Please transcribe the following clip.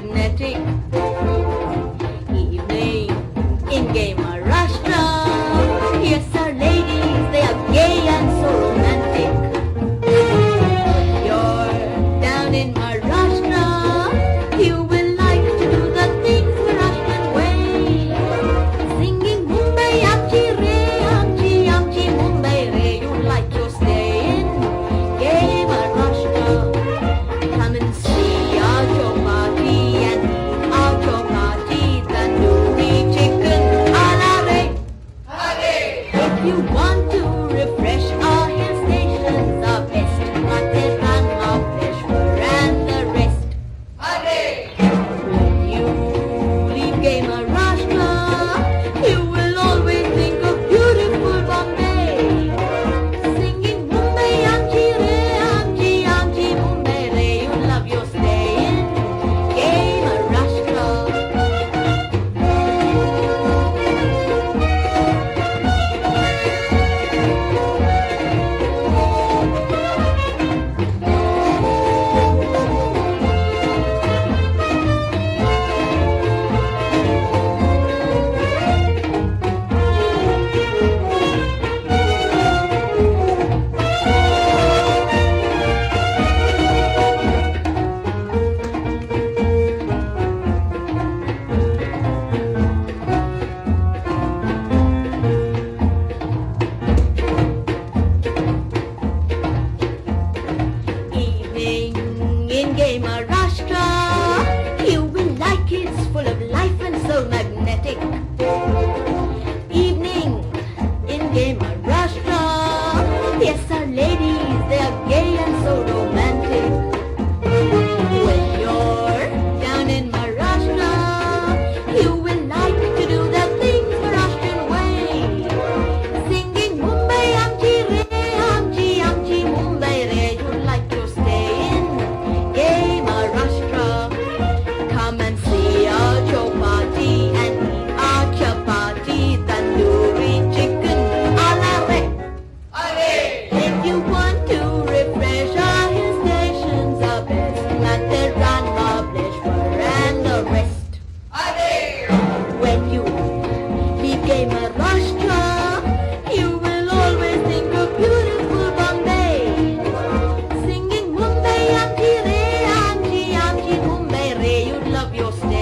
magnetic. Evening in Gay Maharashtra. Yes, our ladies, they are gay and so romantic. You're down in Maharashtra, you will like to do the things Maharashtrian way. Singing Mumbai, amchi, amchi, Mumbai, re. You like to stay in Gay Maharashtra. Come and see our chowpatty and eat our chowpatty, tandoori chicken, Arey. If you want to refresh our hill stations, our best, Matheran, Mahableshwar and the rest. When you leave Gay Maharashtra, you will always think of beautiful Bombay. Singing Mumbai, amchi, Mumbai, re. You love your stay in Gay Maharashtra. Evening in Gay Maharashtra, you will like it, it's full of life and so magnetic. Evening in Gay Maharashtra, yes, our ladies, they are gay and so romantic. When you're down in Maharashtra, you will like to do the things Maharashtrian way. Singing Mumbai, amchi, Mumbai, re. You like to stay in Gay Maharashtra. Come and see our chowpatty and eat our chapatti, tandoori chicken, Arey. If you want to refresh our hill stations, our best, Matheran, Mahableshwar and the rest. When you leave Gay Maharashtra, you will always think of beautiful Bombay. Singing Mumbai, amchi, Mumbai, re. You love your stay